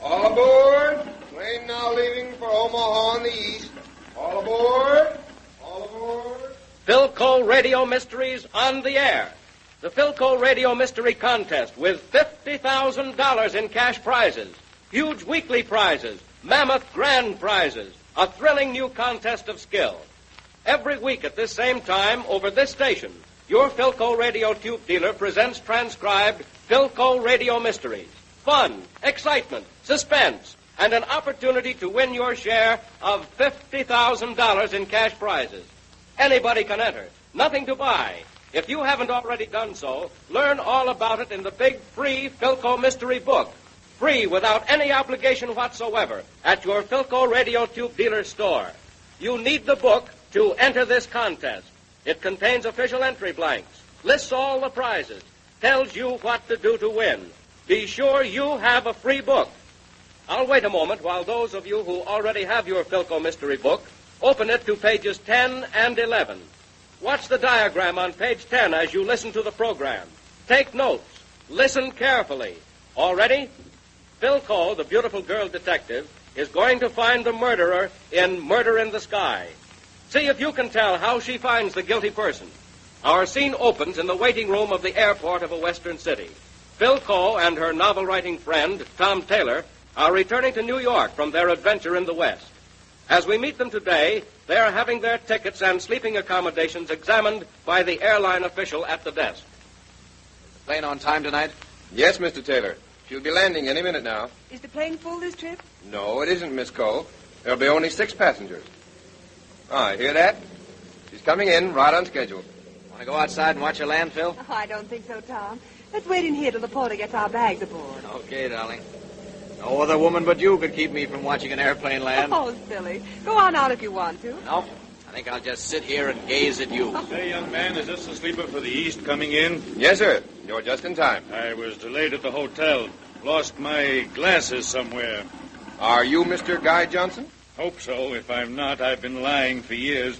All aboard. Plane now leaving for Omaha in the east. All aboard. All aboard. Phyl Coe Radio Mysteries on the air. The Phyl Coe Radio Mystery Contest with $50,000 in cash prizes, huge weekly prizes, mammoth grand prizes, a thrilling new contest of skill. Every week at this same time over this station, your Phyl Coe Radio tube dealer presents transcribed Phyl Coe Radio Mysteries. Fun, excitement, suspense, and an opportunity to win your share of $50,000 in cash prizes. Anybody can enter. Nothing to buy. If you haven't already done so, learn all about it in the big free Phyl Coe Mystery Book. Free without any obligation whatsoever at your Phyl Coe Radio tube dealer store. You need the book to enter this contest. It contains official entry blanks, lists all the prizes, tells you what to do to win. Be sure you have a free book. I'll wait a moment while those of you who already have your Phyl Coe Mystery Book open it to pages 10 and 11. Watch the diagram on page 10 as you listen to the program. Take notes. Listen carefully. All ready? Phyl Coe, the beautiful girl detective, is going to find the murderer in Murder in the Sky. See if you can tell how she finds the guilty person. Our scene opens in the waiting room of the airport of a western city. Phyl Coe and her novel-writing friend, Tom Taylor, are returning to New York from their adventure in the West. As we meet them today, they are having their tickets and sleeping accommodations examined by the airline official at the desk. Is the plane on time tonight? Yes, Mr. Taylor. She'll be landing any minute now. Is the plane full this trip? No, it isn't, Miss Coe. There'll be only 6 passengers. Ah, hear that? She's coming in right on schedule. Want to go outside and watch her land, Phil? Oh, I don't think so, Tom. Let's wait in here till the porter gets our bags aboard. Okay, darling. No other woman but you could keep me from watching an airplane land. Oh, silly. Go on out if you want to. No, I think I'll just sit here and gaze at you. Say, young man, is this the sleeper for the East coming in? Yes, sir. You're just in time. I was delayed at the hotel. Lost my glasses somewhere. Are you Mr. Guy Johnson? Hope so. If I'm not, I've been lying for years.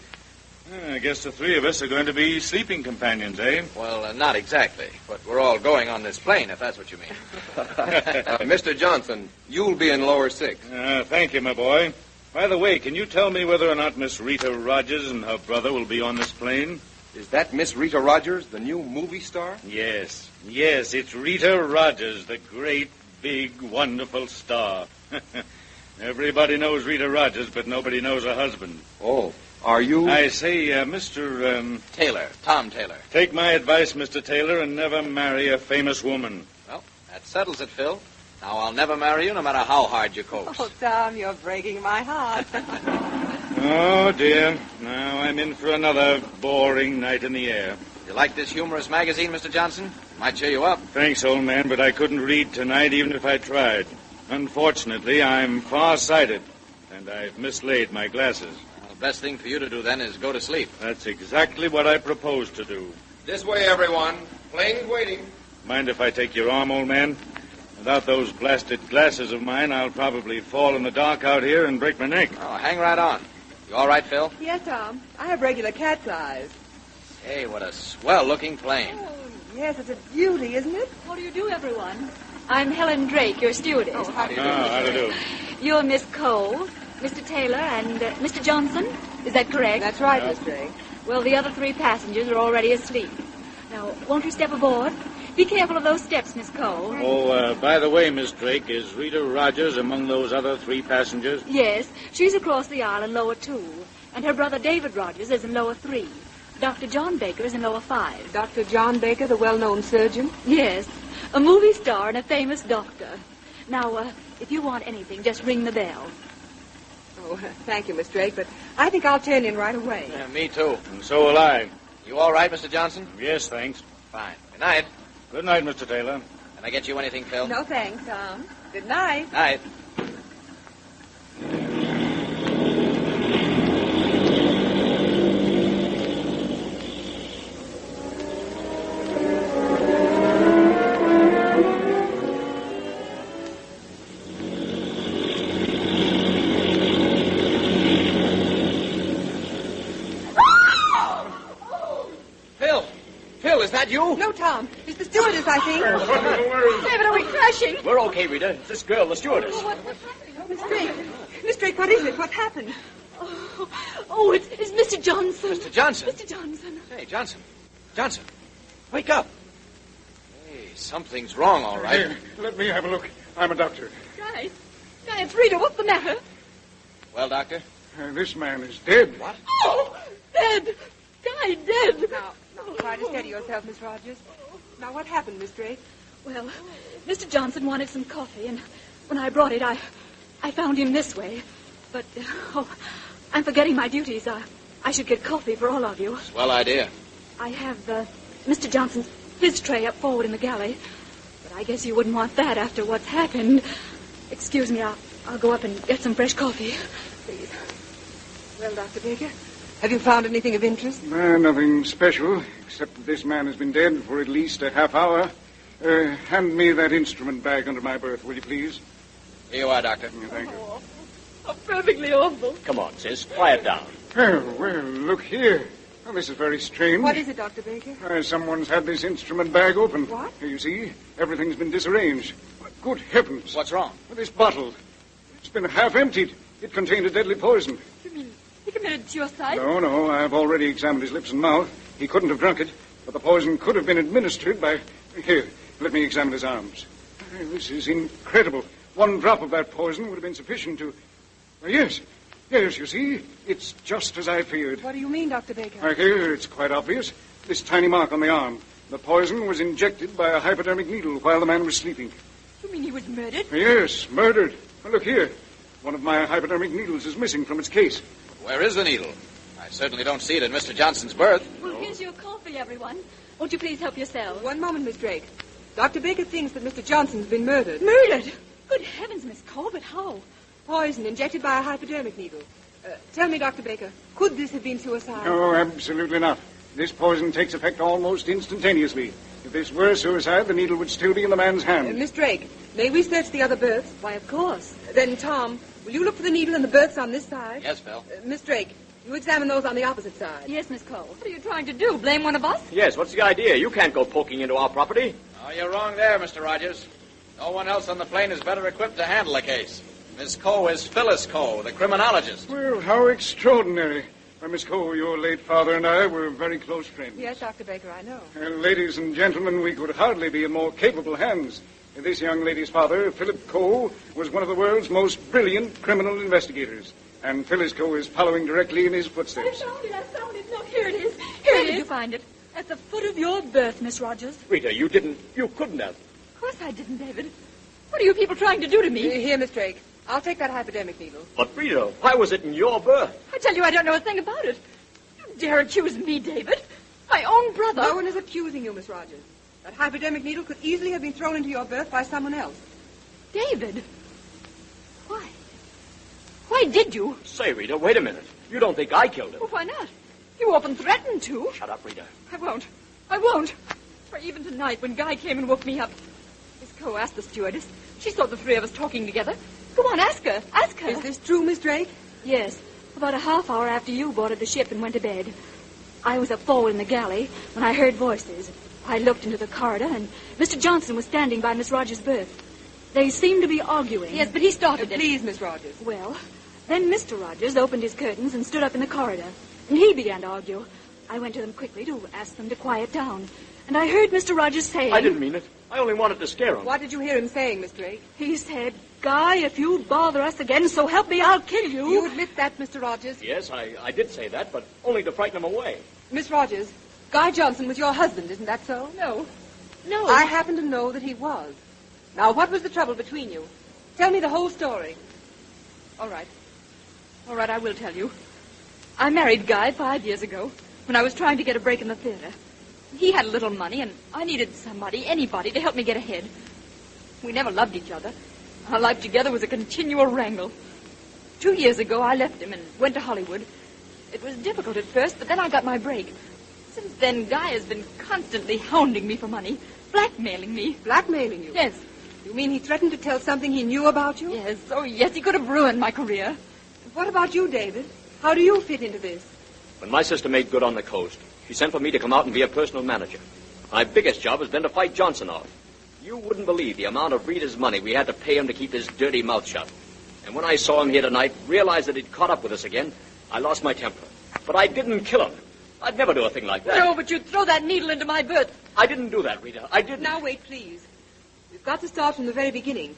I guess the 3 of us are going to be sleeping companions, Well, not exactly. But we're all going on this plane, if that's what you mean. Mr. Johnson, you'll be in lower 6. Thank you, my boy. By the way, can you tell me whether or not Miss Rita Rogers and her brother will be on this plane? Is that Miss Rita Rogers, the new movie star? Yes, it's Rita Rogers, the great, big, wonderful star. Everybody knows Rita Rogers, but nobody knows her husband. Oh, are you? I say, Mr. Taylor, Tom Taylor. Take my advice, Mr. Taylor, and never marry a famous woman. Well, that settles it, Phil. Now, I'll never marry you, no matter how hard you coax. Oh, Tom, you're breaking my heart. Oh, dear. Now I'm in for another boring night in the air. You like this humorous magazine, Mr. Johnson? It might cheer you up. Thanks, old man, but I couldn't read tonight even if I tried. Unfortunately, I'm far-sighted, and I've mislaid my glasses. Well, the best thing for you to do, then, is go to sleep. That's exactly what I propose to do. This way, everyone. Plane's waiting. Mind if I take your arm, old man? Without those blasted glasses of mine, I'll probably fall in the dark out here and break my neck. Oh, hang right on. You all right, Phil? Yes, Tom. I have regular cat's eyes. Hey, what a swell-looking plane. Oh, yes, it's a beauty, isn't it? How do you do, everyone? I'm Helen Drake, your stewardess. Oh, how do you do? How do you do? You're Miss Coe, Mr. Taylor, and Mr. Johnson. Is that correct? That's right, Miss Drake. Well, the other 3 passengers are already asleep. Now, won't you step aboard? Be careful of those steps, Miss Coe. Oh, by the way, Miss Drake, is Rita Rogers among those other 3 passengers? Yes, she's across the aisle in lower 2, and her brother David Rogers is in lower 3. Dr. John Baker is in lower 5. Dr. John Baker, the well-known surgeon? Yes, a movie star and a famous doctor. Now, if you want anything, just ring the bell. Oh, thank you, Miss Drake, but I think I'll turn in right away. Yeah, me too. And so will I. You all right, Mr. Johnson? Yes, thanks. Fine. Good night. Good night, Mr. Taylor. Can I get you anything, Phil? No, thanks, Tom. Good night. Night. No, Tom. It's the stewardess, I think. David, are we crashing? We're okay, Rita. It's this girl, the stewardess. Miss Drake. Miss Drake, what is it? What happened? It's Mr. Johnson. Mr. Johnson? Mr. Johnson. Hey, Johnson. Johnson, wake up. Hey, something's wrong, all right. Here, let me have a look. I'm a doctor. Guys, it's Rita. What's the matter? Well, Doctor? This man is dead. What? Oh, dead. Guy dead. Now, try to steady yourself, Miss Rogers. Now, what happened, Miss Drake? Well, Mr. Johnson wanted some coffee, and when I brought it, I found him this way. But, I'm forgetting my duties. I should get coffee for all of you. Swell idea. I have Mr. Johnson's his tray up forward in the galley. But I guess you wouldn't want that after what's happened. Excuse me, I'll go up and get some fresh coffee. Please. Well, Dr. Baker, have you found anything of interest? Nothing special, except that this man has been dead for at least a half hour. Hand me that instrument bag under my berth, will you please? Here you are, Doctor. Thank you. Oh, perfectly awful. Come on, sis. Quiet down. Well, look here. Well, this is very strange. What is it, Dr. Baker? Someone's had this instrument bag open. What? Here, you see, everything's been disarranged. Good heavens. What's wrong? Well, this bottle, it's been half emptied. It contained a deadly poison. You mean he committed suicide? No, I've already examined his lips and mouth. He couldn't have drunk it, but the poison could have been administered by... Here, let me examine his arms. This is incredible. One drop of that poison would have been sufficient to... Yes, you see, it's just as I feared. What do you mean, Dr. Baker? Here, it's quite obvious. This tiny mark on the arm. The poison was injected by a hypodermic needle while the man was sleeping. You mean he was murdered? Yes, murdered. Well, look here. One of my hypodermic needles is missing from its case. Where is the needle? I certainly don't see it in Mr. Johnson's berth. Well, here's your coffee, everyone. Won't you please help yourselves? One moment, Miss Drake. Dr. Baker thinks that Mr. Johnson's been murdered. Murdered? Good heavens, Miss Coe, but how? Poison injected by a hypodermic needle. Tell me, Dr. Baker, could this have been suicide? No, absolutely not. This poison takes effect almost instantaneously. If this were suicide, the needle would still be in the man's hand. Miss Drake, may we search the other berths? Why, of course. Then, Tom, will you look for the needle in the berths on this side? Yes, Phil. Miss Drake, you examine those on the opposite side. Yes, Miss Coe. What are you trying to do, blame one of us? Yes, what's the idea? You can't go poking into our property. Oh, you're wrong there, Mr. Rogers. No one else on the plane is better equipped to handle a case. Miss Coe is Phyllis Coe, the criminologist. Well, how extraordinary. Miss Coe, your late father and I were very close friends. Yes, Dr. Baker, I know. Ladies and gentlemen, we could hardly be in more capable hands. This young lady's father, Phyl Coe, was one of the world's most brilliant criminal investigators. And Phyllis Coe is following directly in his footsteps. I found it. Look, here it is. Where did you find it? At the foot of your berth, Miss Rogers. Rita, you couldn't have. Of course I didn't, David. What are you people trying to do to me? Here, Miss Drake. I'll take that hypodermic needle. But Rita, why was it in your berth? I tell you, I don't know a thing about it. You dare accuse me, David? My own brother? No one is accusing you, Miss Rogers. That hypodermic needle could easily have been thrown into your berth by someone else. David? Why? Why did you? Say, Rita, wait a minute. You don't think I killed him? Well, why not? You often threatened to. Shut up, Rita. I won't. For even tonight, when Guy came and woke me up, Miss Coe asked the stewardess. She saw the three of us talking together. Go on, ask her. Ask her. Is this true, Miss Drake? Yes. About a half hour after you boarded the ship and went to bed. I was up forward in the galley when I heard voices. I looked into the corridor, and Mr. Johnson was standing by Miss Rogers' berth. They seemed to be arguing. Yes, but he started it. Please, Miss Rogers. Well, then Mr. Rogers opened his curtains and stood up in the corridor, and he began to argue. I went to them quickly to ask them to quiet down, and I heard Mr. Rogers saying... I didn't mean it. I only wanted to scare him. What did you hear him saying, Miss Drake? He said, Guy, if you bother us again, so help me, I'll kill you. You admit that, Mr. Rogers? Yes, I did say that, but only to frighten him away. Miss Rogers, Guy Johnson was your husband, isn't that so? No. I happen to know that he was. Now, what was the trouble between you? Tell me the whole story. All right, I will tell you. I married Guy 5 years ago when I was trying to get a break in the theater. He had a little money, and I needed somebody, anybody, to help me get ahead. We never loved each other. Our life together was a continual wrangle. 2 years ago, I left him and went to Hollywood. It was difficult at first, but then I got my break. Since then, Guy has been constantly hounding me for money, blackmailing me. Blackmailing you? Yes. You mean he threatened to tell something he knew about you? Yes, oh yes, he could have ruined my career. What about you, David? How do you fit into this? When my sister made good on the coast, she sent for me to come out and be a personal manager. My biggest job has been to fight Johnson off. You wouldn't believe the amount of Rita's money we had to pay him to keep his dirty mouth shut. And when I saw him here tonight, realized that he'd caught up with us again, I lost my temper. But I didn't kill him. I'd never do a thing like that. No, but you'd throw that needle into my berth. I didn't do that, Rita. I didn't. Now, wait, please. We've got to start from the very beginning.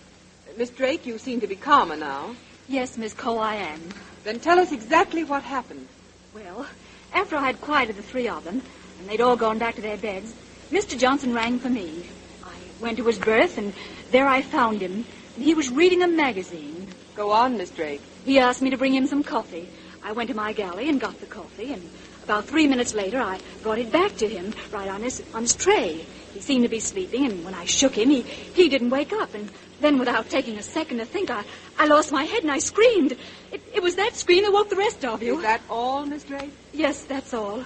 Miss Drake, you seem to be calmer now. Yes, Miss Coe, I am. Then tell us exactly what happened. Well, after I had quieted the three of them, and they'd all gone back to their beds, Mr. Johnson rang for me. I went to his berth, and there I found him. And he was reading a magazine. Go on, Miss Drake. He asked me to bring him some coffee. I went to my galley and got the coffee, and about 3 minutes later, I brought it back to him, right on his tray. He seemed to be sleeping, and when I shook him, he didn't wake up. And then, without taking a second to think, I lost my head and I screamed. It was that scream that woke the rest of you. Is that all, Miss Drake? Yes, that's all.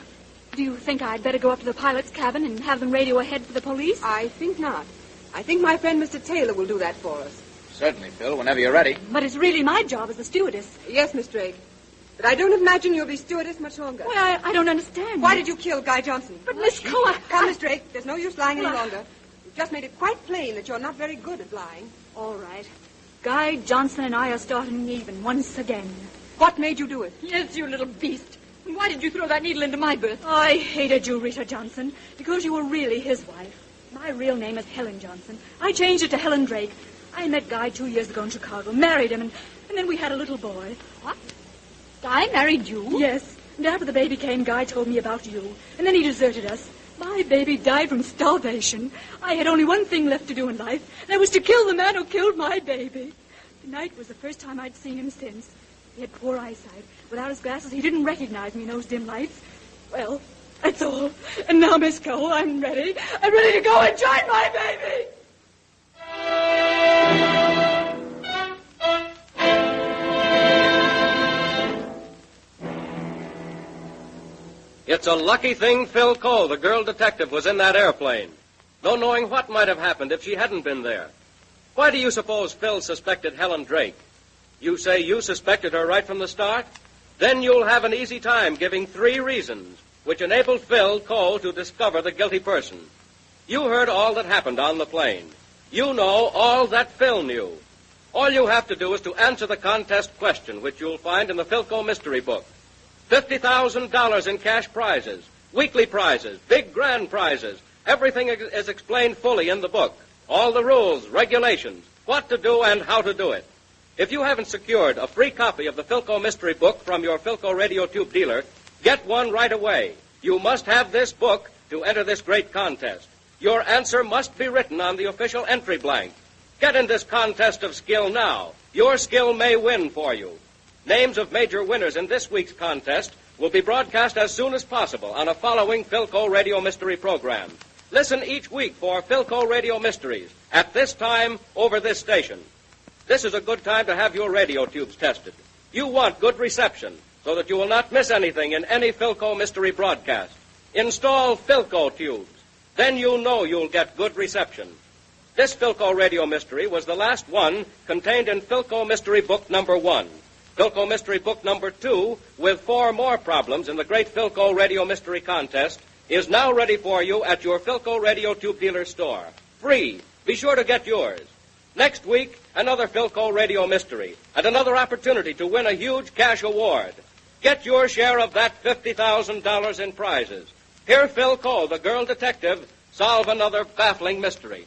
Do you think I'd better go up to the pilot's cabin and have them radio ahead for the police? I think not. I think my friend Mr. Taylor will do that for us. Certainly, Phil, whenever you're ready. But it's really my job as a stewardess. Yes, Miss Drake. But I don't imagine you'll be stewardess much longer. Well, I don't understand. Why did you kill Guy Johnson? But, Miss Coe, Come, Miss Drake. There's no use lying any longer. You've just made it quite plain that you're not very good at lying. All right. Guy Johnson and I are starting even once again. What made you do it? Yes, you little beast. And why did you throw that needle into my berth? I hated you, Rita Johnson, because you were really his wife. My real name is Helen Johnson. I changed it to Helen Drake. I met Guy 2 years ago in Chicago, married him, and then we had a little boy. What? Guy married you? Yes. And after the baby came, Guy told me about you. And then he deserted us. My baby died from starvation. I had only one thing left to do in life, and that was to kill the man who killed my baby. Tonight was the first time I'd seen him since. He had poor eyesight. Without his glasses, he didn't recognize me in those dim lights. Well, that's all. And now, Miss Coe, I'm ready. I'm ready to go and join my baby. It's a lucky thing Phyl Coe, the girl detective, was in that airplane. No knowing what might have happened if she hadn't been there. Why do you suppose Phil suspected Helen Drake? You say you suspected her right from the start? Then you'll have an easy time giving 3 reasons which enabled Phyl Coe to discover the guilty person. You heard all that happened on the plane. You know all that Phil knew. All you have to do is to answer the contest question, which you'll find in the Phyl Coe mystery book. $50,000 in cash prizes, weekly prizes, big grand prizes. Everything is explained fully in the book. All the rules, regulations, what to do and how to do it. If you haven't secured a free copy of the Phyl Coe mystery book from your Phyl Coe radio tube dealer, get one right away. You must have this book to enter this great contest. Your answer must be written on the official entry blank. Get in this contest of skill now. Your skill may win for you. Names of major winners in this week's contest will be broadcast as soon as possible on a following Phyl Coe radio mystery program. Listen each week for Phyl Coe radio mysteries at this time over this station. This is a good time to have your radio tubes tested. You want good reception so that you will not miss anything in any Phyl Coe mystery broadcast. Install Phyl Coe tubes. Then you know you'll get good reception. This Phyl Coe radio mystery was the last one contained in Phyl Coe mystery book number 1. Phyl Coe mystery book number 2, with 4 more problems in the great Phyl Coe radio mystery contest, is now ready for you at your Phyl Coe radio tube dealer store. Free. Be sure to get yours. Next week, another Phyl Coe radio mystery and another opportunity to win a huge cash award. Get your share of that $50,000 in prizes. Hear Phyl Coe, the girl detective, solve another baffling mystery.